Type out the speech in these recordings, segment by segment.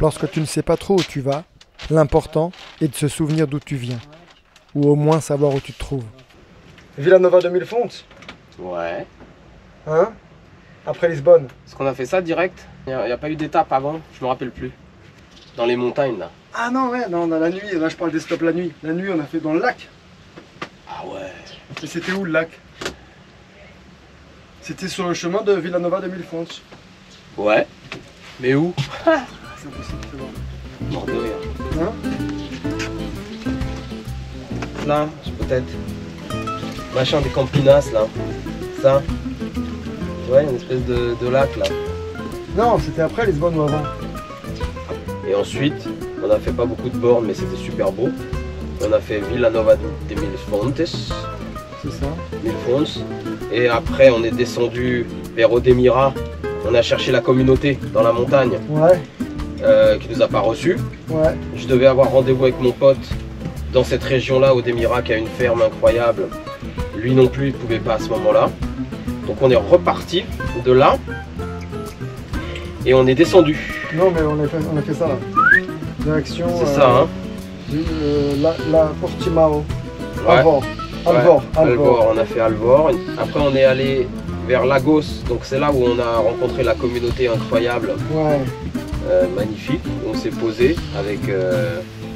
Lorsque tu ne sais pas trop où tu vas, l'important est de se souvenir d'où tu viens. Ou au moins savoir où tu te trouves. Vila Nova de Mil Fontes. Ouais. Hein? Après Lisbonne. Est-ce qu'on a fait ça direct? Il n'y a pas eu d'étape avant? Je me rappelle plus. Dans les montagnes là. Ah non, ouais, non, on a la nuit. Là, je parle des stops la nuit. La nuit, on a fait dans le lac. Ah ouais. Et c'était où le lac? C'était sur le chemin de Vila Nova de Mil Fontes. Ouais. Mais où? C'est impossible, c'est bon. Mort de rire. Hein? Là, peut-être. Machin des Campinas là. Ça. Ouais, une espèce de lac là. Non, c'était après Lisbonne ou avant. Et ensuite, on a fait pas beaucoup de bornes, mais c'était super beau. On a fait Vila Nova de Mil Fontes. C'est ça. Mil Fontes. Et après, on est descendu vers Odemira. On a cherché la communauté dans la montagne. Ouais. Qui nous a pas reçus. Ouais. Je devais avoir rendez-vous avec mon pote dans cette région-là, Odemira, qui a une ferme incroyable. Lui non plus, il ne pouvait pas à ce moment-là. Donc on est reparti de là et on est descendu. Non, mais on a fait ça là. Direction. C'est ça, hein? La Portimao. Ouais. Alvor. Alvor. On a fait Alvor. Après, on est allé vers Lagos. Donc c'est là où on a rencontré la communauté incroyable. Ouais. Magnifique. On s'est posé avec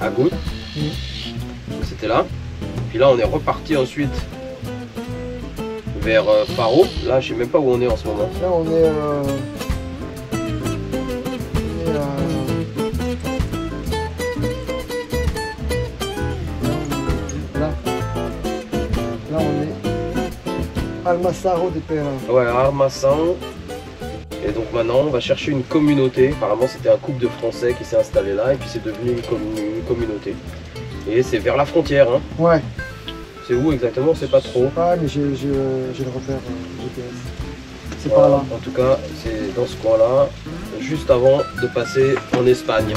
Agout. C'était là. Puis là, on est reparti ensuite vers Faro. Là, je sais même pas où on est en ce moment. Là, on est là, on est Almassaro de Pera. Ouais, Armassan. Et donc maintenant, on va chercher une communauté. Apparemment, c'était un couple de Français qui s'est installé là, et puis c'est devenu une communauté. Et c'est vers la frontière, hein. Ouais. C'est où exactement? C'est pas trop. Ah, mais j'ai le repère GPS. C'est Voilà. par là. En tout cas, c'est dans ce coin-là, juste avant de passer en Espagne.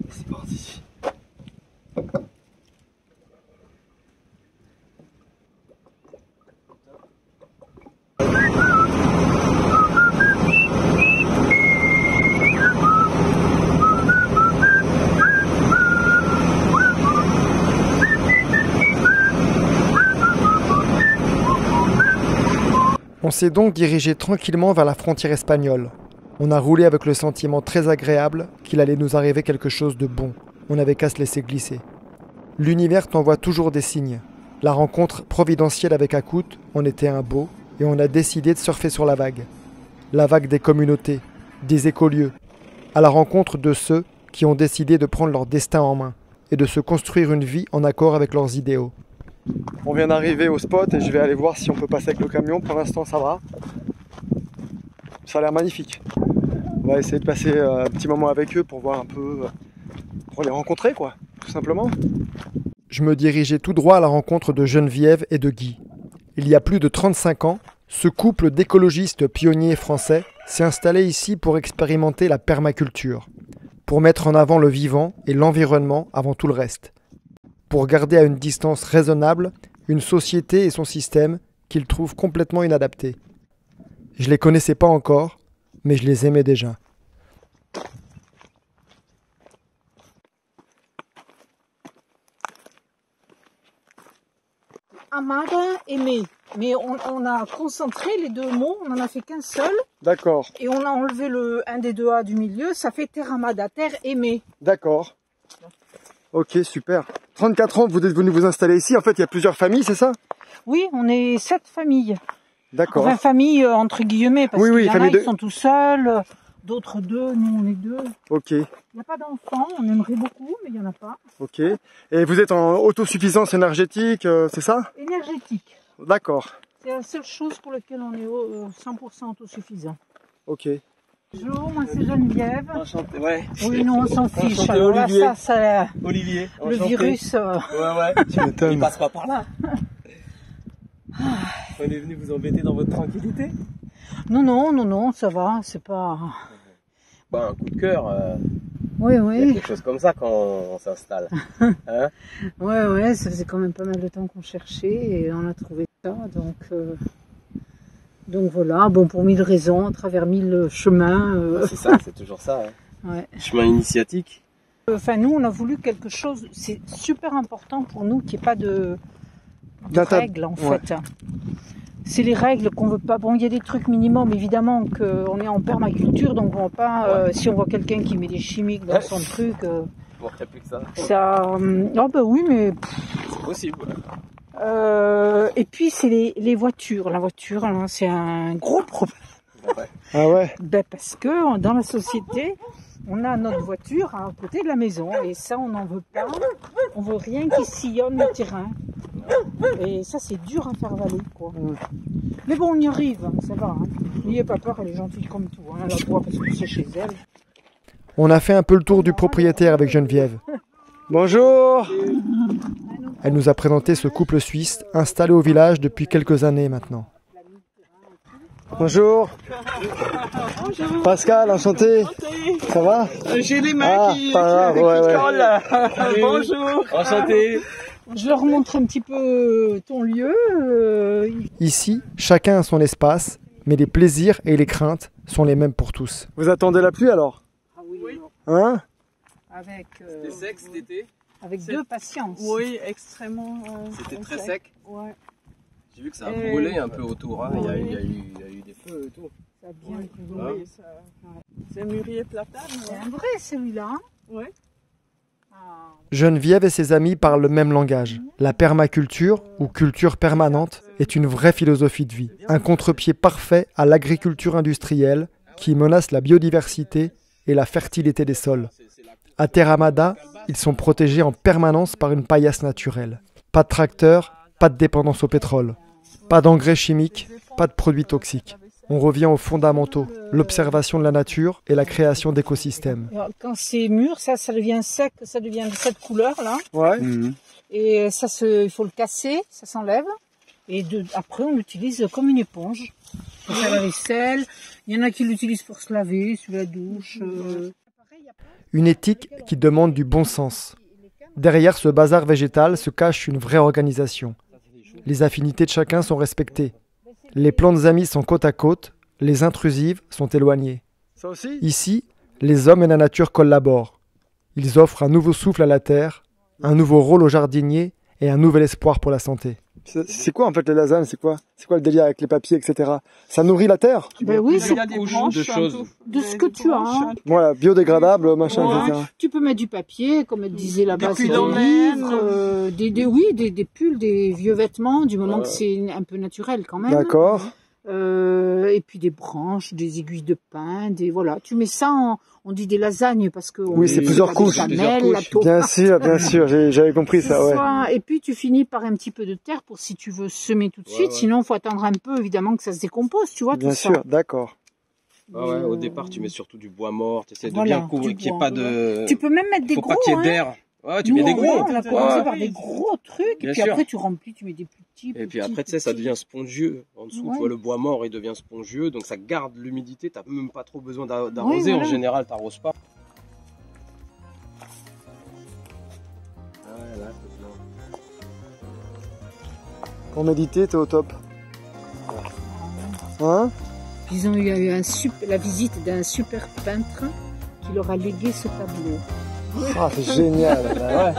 C'est parti. On s'est donc dirigé tranquillement vers la frontière espagnole. On a roulé avec le sentiment très agréable qu'il allait nous arriver quelque chose de bon. On n'avait qu'à se laisser glisser. L'univers t'envoie toujours des signes. La rencontre providentielle avec Akout en était un beau, et on a décidé de surfer sur la vague. La vague des communautés, des écolieux, à la rencontre de ceux qui ont décidé de prendre leur destin en main et de se construire une vie en accord avec leurs idéaux. On vient d'arriver au spot et je vais aller voir si on peut passer avec le camion. Pour l'instant, ça va. Ça a l'air magnifique. On va essayer de passer un petit moment avec eux pour voir un peu, pour les rencontrer, quoi, tout simplement. Je me dirigeais tout droit à la rencontre de Geneviève et de Guy. Il y a plus de 35 ans, ce couple d'écologistes pionniers français s'est installé ici pour expérimenter la permaculture, pour mettre en avant le vivant et l'environnement avant tout le reste, pour garder à une distance raisonnable une société et son système qu'ils trouvent complètement inadaptés. Je les connaissais pas encore, mais je les aimais déjà. Amara, aimer. Mais on a concentré les deux mots, on n'en a fait qu'un seul. D'accord, Et on a enlevé un des deux A du milieu, ça fait Terramada, terre aimée. d'accord. Ok, super. 34 ans, vous êtes venu vous installer ici. En fait, il y a plusieurs familles, c'est ça? Oui, on est 7 familles. D'accord. Enfin, famille entre guillemets, parce Oui, oui, qu'il y en a, famille de- ils sont tout seuls, d'autres 2, nous on est 2. Ok, Il n'y a pas d'enfants, on aimerait beaucoup, mais il n'y en a pas. ok. Et vous êtes en autosuffisance énergétique, c'est ça? Énergétique, D'accord, c'est la seule chose pour laquelle on est 100% autosuffisant. ok. Bonjour, moi c'est Geneviève. Enchanté, ouais. Oui, nous on s'en fiche. Enchanté, Alors là, Olivier. ça, Olivier, le virus. Ouais, Tu m'étonnes. il passe pas par là. On est venu vous embêter dans votre tranquillité. Non, ça va, c'est pas. Bah, un coup de cœur. Oui, Il y a oui. quelque chose comme ça quand on s'installe. Hein? Ouais, ça faisait quand même pas mal de temps qu'on cherchait et on a trouvé ça. Donc voilà, bon, pour 1000 raisons, à travers 1000 chemins. C'est ça, c'est toujours ça. Hein. Ouais. Chemin initiatique. Enfin, nous, on a voulu quelque chose, c'est super important pour nous qu'il n'y ait pas de règles, en ouais. fait. C'est les règles qu'on veut pas. Bon, il y a des trucs minimums, évidemment, qu'on est en permaculture, donc on va pas, si on voit quelqu'un qui met des chimiques dans son truc, Bon, il n'y a plus que ça. ça... Oh bah oui, mais... C'est possible. Et puis, c'est les voitures. La voiture, hein, c'est un gros problème. Ouais. Ah ouais. Ben, parce que dans la société, on a notre voiture à côté de la maison et ça, on n'en veut pas. On veut rien qui sillonne le terrain. Et ça, c'est dur à faire valer, quoi. Mais bon, on y arrive, hein, ça va. Hein. N'ayez pas peur, elle est gentille comme tout. Hein. Elle a le droit parce que c'est chez elle. On a fait un peu le tour du propriétaire avec Geneviève. Bonjour. Elle nous a présenté ce couple suisse installé au village depuis quelques années maintenant. Bonjour. Bonjour. Pascal, enchanté. Ça va? J'ai les mains qui collent. Bonjour. Enchanté. Je leur montre un petit peu ton lieu. Ici, chacun a son espace, mais les plaisirs et les craintes sont les mêmes pour tous. Vous attendez la pluie alors? Ah oui. Hein? Avec, C'était sec cet été? avec deux patience. Oui, extrêmement. C'était très sec. Ouais. J'ai vu que ça a brûlé un peu autour. Hein. Il y a eu des feux et tout. Ça a bien brûlé. Ah. Oui, c'est mûrier platane. C'est un vrai celui-là. Hein. Oui. Ah. Geneviève et ses amis parlent le même langage. La permaculture, ou culture permanente, est une vraie philosophie de vie. Un contre-pied parfait à l'agriculture industrielle qui menace la biodiversité et la fertilité des sols. À Terra Amada, ils sont protégés en permanence par une paillasse naturelle. Pas de tracteur, pas de dépendance au pétrole, pas d'engrais chimiques, pas de produits toxiques. On revient aux fondamentaux, l'observation de la nature et la création d'écosystèmes. Alors, quand c'est mûr, ça devient sec, ça devient de cette couleur-là. Ouais. Et ça, il faut le casser, ça s'enlève. Et après, on l'utilise comme une éponge. Pour faire la vaisselle. Il y en a qui l'utilisent pour se laver, sous la douche. Une éthique qui demande du bon sens. Derrière ce bazar végétal se cache une vraie organisation. Les affinités de chacun sont respectées. Les plantes amies sont côte à côte, les intrusives sont éloignées. Ça aussi? Ici, les hommes et la nature collaborent. Ils offrent un nouveau souffle à la terre, un nouveau rôle aux jardiniers et un nouvel espoir pour la santé. C'est quoi en fait les lasagnes? C'est quoi le délire avec les papiers, etc.? Ça nourrit la terre? Ben oui, Il y a des branches, de choses. de ce que tu as. Hein. Voilà, biodégradable, machin, Ouais. etc. Tu peux mettre du papier, comme elle disait là-bas, Des c'est pulls des en livres, des pulls, des vieux vêtements, du moment que c'est un peu naturel quand même. D'accord. Et puis des branches, des aiguilles de pin, voilà. Tu mets ça on dit des lasagnes parce que Oui, c'est plusieurs couches. Bien sûr, j'avais compris ça, ouais. Et puis tu finis par un petit peu de terre pour si tu veux semer tout de suite. Sinon, faut attendre un peu évidemment que ça se décompose, tu vois. Bien tout sûr, ça. d'accord. Ah ouais, au départ, tu mets surtout du bois mort, tu essaies de Voilà, bien couvrir, du qu'il n'y ait bois. pas de... Tu peux même mettre des Faut gros. pas qu'il y ait hein. d'air. Ouais, tu Nous, mets des gros. On a commencé Ouais. par des gros trucs, Bien et puis sûr. après tu remplis, tu mets des plus petits. Et puis après, tu sais, ça devient spongieux. En dessous, Ouais. tu vois, le bois mort, il devient spongieux, donc ça garde l'humidité. T'as même pas trop besoin d'arroser. voilà. En général, t'arroses pas. Ah ouais, là, c'est bien. Pour méditer, t'es au top. Hein? Ils ont eu la visite d'un super peintre qui leur a légué ce tableau. Ah, c'est génial. Bah ouais.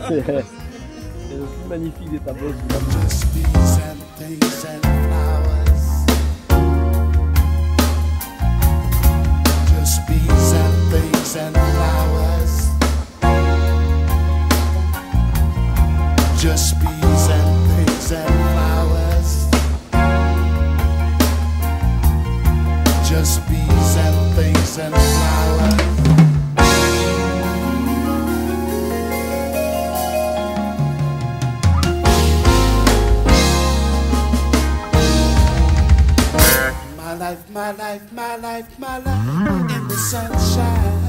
C'est le plus magnifique des tableaux. Just bees and things and flowers. Just bees and things and flowers. Just bees and things and flowers. Just bees and things and flowers. My life, my life, my life in the sunshine.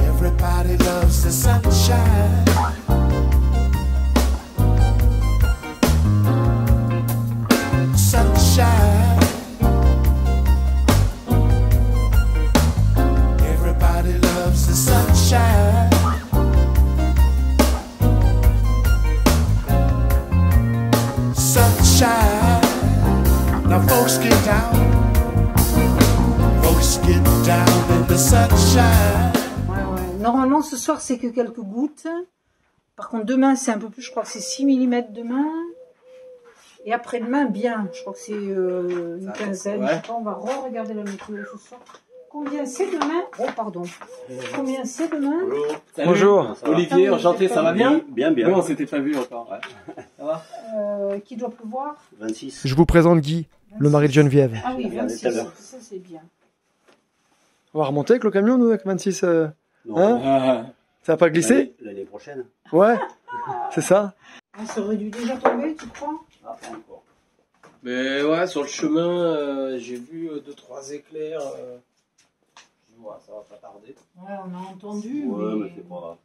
Everybody loves the sunshine. Sunshine. sunshine. Now folks get down. Folks get down in the sunshine. Ouais. Normalement, ce soir, c'est que quelques gouttes. Par contre, demain, c'est un peu plus. Je crois que c'est 6 mm demain. Et après-demain, bien. Je crois que c'est une quinzaine. Ouais. Je sais pas, on va re-regarder la météo ce soir. Combien c'est demain? Oh, pardon. Combien c'est demain? Salut. Bonjour. Olivier, enchanté, ça va bien? Bien, bien. Oui, on s'était pas vu encore. Ouais. Ça va? Qui doit pleuvoir? 26. Je vous présente Guy, le mari de Geneviève. Ah oui, Regardez 26. tout à l'heure. Ça, c'est bien. On va remonter avec le camion, nous, avec 26. Non, Hein Ça va pas glisser? l'année prochaine. Ouais, c'est ça. Ah, ça aurait dû déjà tomber, tu crois? Ah, pas encore. Mais ouais, sur le chemin, j'ai vu 2-3 éclairs. Je vois, ça va pas tarder. Ouais, on a entendu. Ouais, mais mais... c'est pas.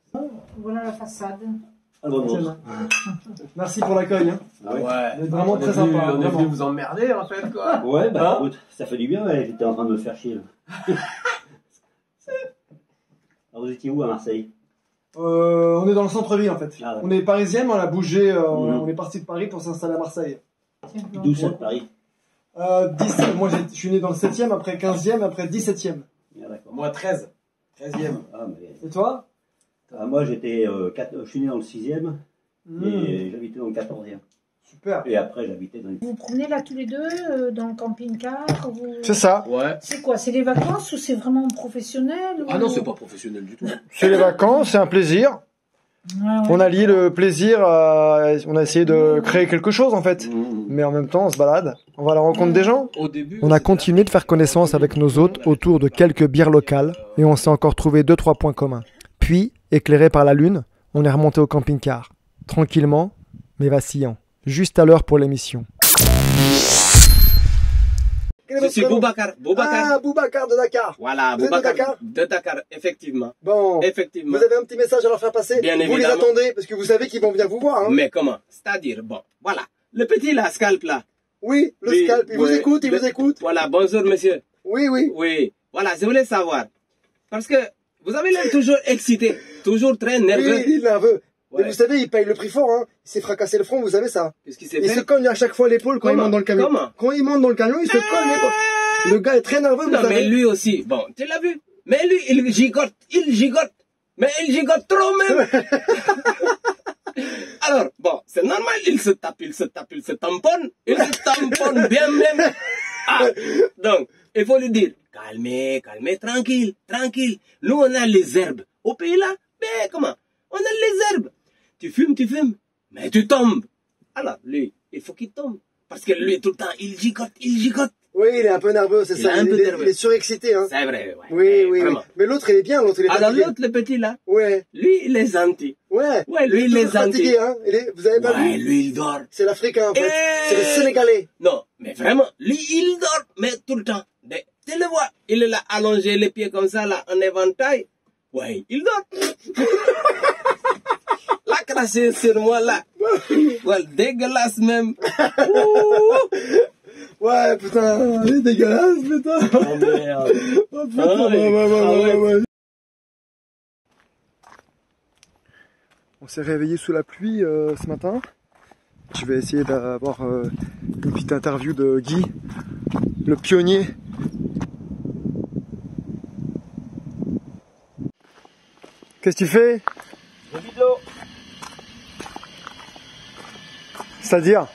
Voilà la façade. Ah, non, non. Merci pour l'accueil. Hein. Ah ouais. Vous êtes vraiment très sympa. On est vraiment. venu vous emmerder en fait, quoi. Ouais, bah Hein écoute, ça fait du bien, ouais, j'étais en train de me faire chier là. Alors vous étiez où à Marseille? On est dans le centre-ville en fait. Ah, ouais. On est parisienne, on a bougé, on est parti de Paris pour s'installer à Marseille. Tiens, D'où ça de Paris? 17, moi je suis né dans le 7e, après 15e, après 17e. Ah, d'accord. Moi 13. 13e. Ah, mais... Et toi? Ah, moi j'étais, je suis né dans le 6e et j'habitais dans le 14e. Super. Et après j'habitais dans le... Vous vous promenez là tous les deux dans le camping-car vous... C'est ça. Ouais. C'est quoi? C'est les vacances ou c'est vraiment professionnel Ah ou... non, c'est pas professionnel du tout. C'est les vacances, c'est un plaisir. Ouais, ouais. On a lié le plaisir on a essayé de créer quelque chose en fait. Mais en même temps, on se balade. On va à la rencontre des gens. Au début, On a continué de faire connaissance avec nos hôtes autour de quelques bières locales et on s'est encore trouvé 2-3 points communs. Puis, éclairé par la lune, on est remonté au camping-car. Tranquillement, mais vacillant. Juste à l'heure pour l'émission. c'est Boubacar. Ah, Boubacar de Dakar. Voilà, Vous êtes de Boubacar. Dakar De Dakar, effectivement. Bon, Effectivement. vous avez un petit message à leur faire passer. Bien vous les évidemment. attendez parce que vous savez qu'ils vont venir vous voir. Hein. Mais comment? C'est-à-dire, bon, voilà. Le petit là, scalp là. Oui, le Oui, scalp, il vous ouais. écoute, il vous écoute. Voilà, bonjour monsieur. Oui, oui. Oui, voilà, je voulais savoir. Parce que vous avez l'air toujours excité, toujours très nerveux. Oui, il est nerveux. Ouais. Mais vous savez, il paye le prix fort. Hein. Il s'est fracassé le front, vous savez ça. Qu'est-ce qui s'est Il se fait? cogne à chaque fois l'épaule quand il Comment monte dans le camion. Comment Quand il monte dans le camion, il se cogne l'épaule. Le gars est très nerveux, vous Non, mais savez. lui aussi, bon, tu l'as vu? Mais lui, il gigote. Mais il gigote trop même. Alors, bon, c'est normal, il se tamponne bien même. Ah, donc, il faut lui dire, calmez, tranquille. Nous, on a les herbes. Au pays là, mais comment? On a les herbes. Tu fumes, mais tu tombes. Alors, lui, il faut qu'il tombe. Parce que lui, tout le temps, il gigote. Oui, il est un peu nerveux, c'est Il ça. est un peu Il nerveux. est surexcité. Hein. C'est vrai, ouais. Oui, oui. Vraiment. Mais l'autre, il est bien, l'autre, il est Alors fatigué. l'autre, le petit là, Ouais, lui, il est gentil. ouais. Ouais, lui, il est toujours fatigué, gentil. hein. Vous avez pas Ouais, vu? lui, il dort. C'est l'Africain, en fait. Eh C'est le Sénégalais. Non, mais vraiment, lui, il dort, mais tout le temps. Tu le vois, il est là, allongé les pieds comme ça, là, en éventail. Ouais, il dort. La craché sur moi, là. Ouais, dégueulasse même. Ouh. Ouais, putain, il est dégueulasse, putain. Oh merde. Oh, putain, Ah ouais. ouais. On s'est réveillé sous la pluie ce matin. Je vais essayer d'avoir une petite interview de Guy, le pionnier. Qu'est-ce que tu fais? Je vide l'eau. C'est-à-dire?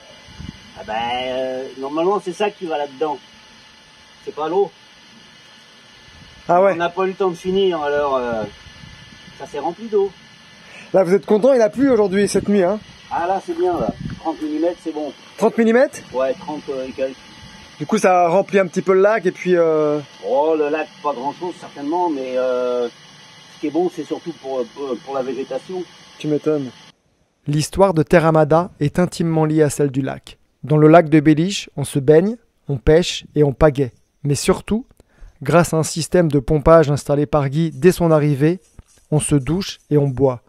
Ah ben, normalement c'est ça qui va là-dedans. C'est pas l'eau. Ah ouais. On n'a pas eu le temps de finir, alors ça s'est rempli d'eau. Là, vous êtes content, il a plu aujourd'hui, cette nuit, hein? Ah là c'est bien là. 30 mm c'est bon. 30 mm? Ouais, 30 et quelques. Du coup, ça a rempli un petit peu le lac et puis... Oh le lac, pas grand chose certainement, mais ce qui est bon c'est surtout pour la végétation. Tu m'étonnes. L'histoire de Terra Amada est intimement liée à celle du lac. Dans le lac de Belliche, on se baigne, on pêche et on pagaie. Mais surtout, grâce à un système de pompage installé par Guy dès son arrivée, on se douche et on boit.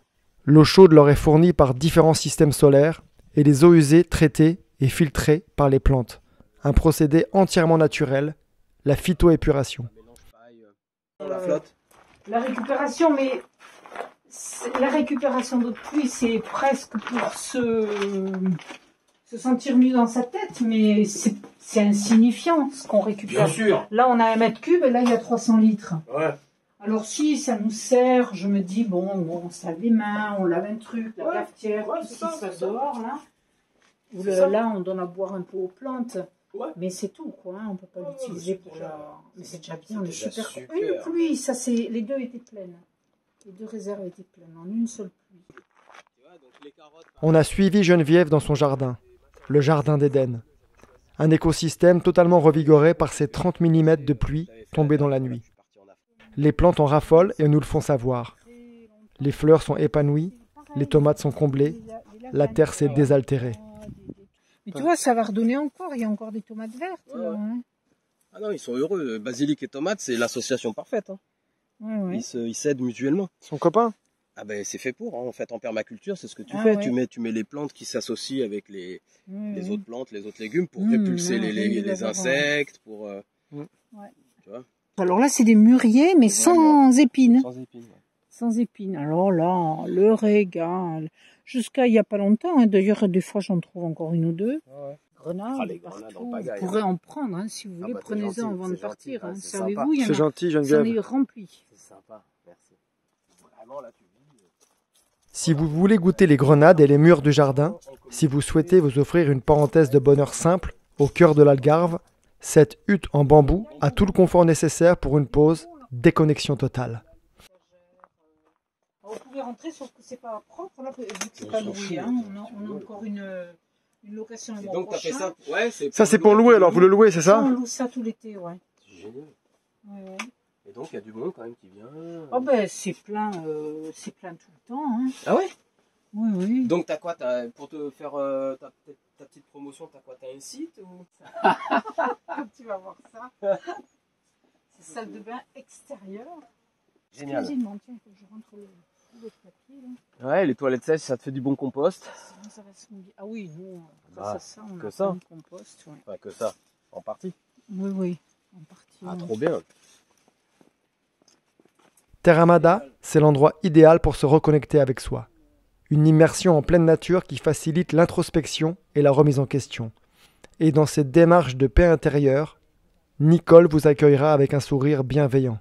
L'eau chaude leur est fournie par différents systèmes solaires et les eaux usées traitées et filtrées par les plantes. Un procédé entièrement naturel, la phytoépuration. La flotte. La récupération, mais la récupération d'eau de pluie, c'est presque pour se sentir mieux dans sa tête, mais c'est insignifiant ce qu'on récupère. Bien sûr. Là, on a 1 mètre cube et là, il y a 300 litres. Ouais. Alors si ça nous sert, je me dis, bon, on se lave les mains, on lave un truc, la cafetière, tout ce qui se passe dehors, là. Ou là, on donne à boire un peu aux plantes. Ouais. Mais c'est tout, quoi. Hein, on peut pas l'utiliser pour Mais c'est déjà bien, on est déjà super. super. Une pluie, ça c'est... Les 2 étaient pleines. Les 2 réserves étaient pleines, en une seule pluie. On a suivi Geneviève dans son jardin, le jardin d'Éden. Un écosystème totalement revigoré par ces 30 mm de pluie tombés dans la nuit. Les plantes en raffolent et nous le font savoir. Les fleurs sont épanouies, les tomates sont comblées, la terre s'est désaltérée. Mais tu vois, ça va redonner encore, il y a encore des tomates vertes. Ouais. Là, hein. Ah non, ils sont heureux. Basilic et tomate, c'est l'association parfaite. Hein. Ouais. Ils s'aident mutuellement. Son copain. Ah ben c'est fait pour, hein. En fait en permaculture c'est ce que tu Ah fais, ouais. tu mets les plantes qui s'associent avec les autres plantes, les autres légumes pour Mmh, répulser ouais, les insectes, pour... Ouais. Tu vois, Alors là, c'est des mûriers, mais sans épines. sans épines. Ouais. Sans épines. Alors là, le régal. Jusqu'à il n'y a pas longtemps, hein. D'ailleurs, des fois, j'en trouve encore 1 ou 2. Ouais. Grenades, Ah, les grenades partout. en pagaille, Vous pourrez en prendre, hein, si vous voulez. bah, t'es Prenez-en gentil, avant de c'est partir. gentil, Hein. c'est Savez-vous, il y en C'est a. gentil, C'en Geneviève. est rempli. C'est sympa, merci. Vraiment là tu vis... Si vous voulez goûter les grenades et les murs du jardin, si vous souhaitez vous offrir une parenthèse de bonheur simple au cœur de l'Algarve, cette hutte en bambou a tout le confort nécessaire pour une pause, déconnexion totale. Vous pouvez rentrer, sauf que c'est pas propre, là, vu que c'est On pas s'en loué. fout, Hein. on On a encore une location le Et mois donc t'as fait prochain. ça ouais, Ça, c'est pour louer, alors vous le louez, c'est Ça, ça? on loue ça tout l'été, ouais. C'est génial. Ouais. Et donc il y a du monde quand même qui vient... Oh ben, c'est plein tout le temps. Hein. Ah ouais. Oui, oui. Donc t'as quoi pour te faire ta petite promotion, t'as quoi? T'as un site ou... Tu vas voir ça. C'est salle de bain extérieure. Génial. Excusez-moi, tiens, il faut que je rentre le papier. Là. Ouais, les toilettes sèches, ça te fait du bon compost. Sinon, ça va se mouiller. Ah oui, nous, Bah, grâce à ça, on que a ça. plein de compost. Ouais. Pas que ça, en partie. Oui, oui, en partie. Ah, ouais. trop bien. Terramada, c'est l'endroit idéal pour se reconnecter avec soi. Une immersion en pleine nature qui facilite l'introspection et la remise en question. Et dans cette démarche de paix intérieure, Nicole vous accueillera avec un sourire bienveillant.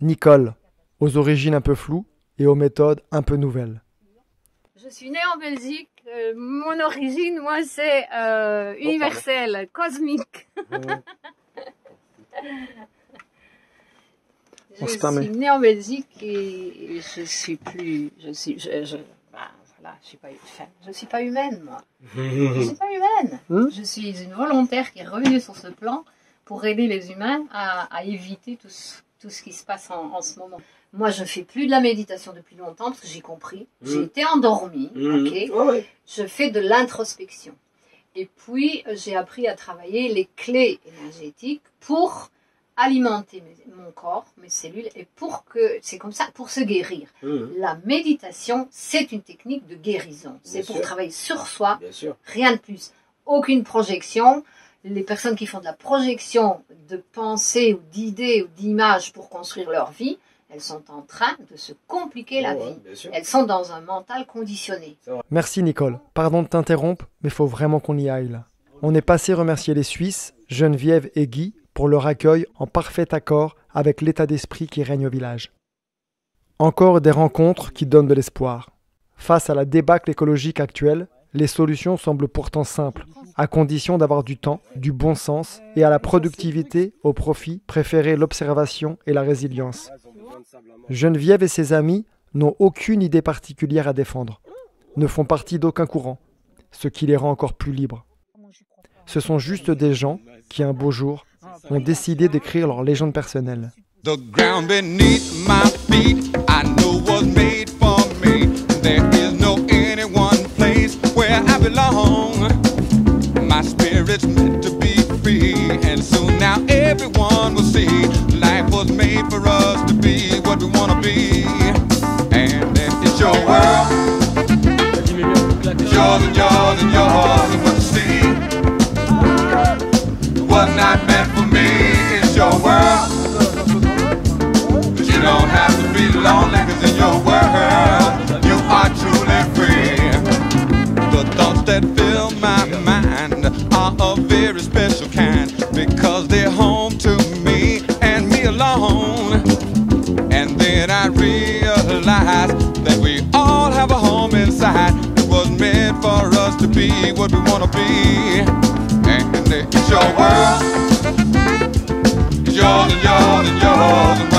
Nicole, aux origines un peu floues et aux méthodes un peu nouvelles. Je suis née en Belgique. Mon origine, moi, c'est universelle, cosmique. Je suis née en Belgique et je suis plus, je suis pas humaine, moi. Je suis pas humaine. Je suis une volontaire qui est revenue sur ce plan pour aider les humains à éviter tout ce qui se passe en ce moment. Moi, je fais plus de la méditation depuis longtemps parce que j'ai compris. J'ai été endormie, ok. Je fais de l'introspection. Et puis, j'ai appris à travailler les clés énergétiques pour alimenter mon corps, mes cellules, et c'est comme ça, pour se guérir. La méditation, c'est une technique de guérison. C'est pour travailler sur soi, rien de plus. Aucune projection. Les personnes qui font de la projection de pensées ou d'idées ou d'images pour construire leur vie, elles sont en train de se compliquer la vie. Elles sont dans un mental conditionné. Merci Nicole. Pardon de t'interrompre, mais il faut vraiment qu'on y aille là. On est passé remercier les Suisses, Geneviève et Guy, pour leur accueil en parfait accord avec l'état d'esprit qui règne au village. Encore des rencontres qui donnent de l'espoir. Face à la débâcle écologique actuelle, les solutions semblent pourtant simples, à condition d'avoir du temps, du bon sens et à la productivité au profit, préférer l'observation et la résilience. Geneviève et ses amis n'ont aucune idée particulière à défendre, ne font partie d'aucun courant, ce qui les rend encore plus libres. Ce sont juste des gens qui, un beau jour, ont décidé d'écrire leur légende personnelle. The ground beneath my feet, I know was made for me. There is no any one place where I belong. My spirit's meant to be free, and soon now everyone will see life was made for us to be what we want to be. And then it's your world, yours and yours and yours, and what you see was not meant for me. It's your world. You don't have to be lonely, 'cause in your world you are truly free. The thoughts that fill my mind a very special kind, because they're home to me and me alone. And then I realized that we all have a home inside that was meant for us to be what we want to be. And it's your world, it's yours and yours and yours and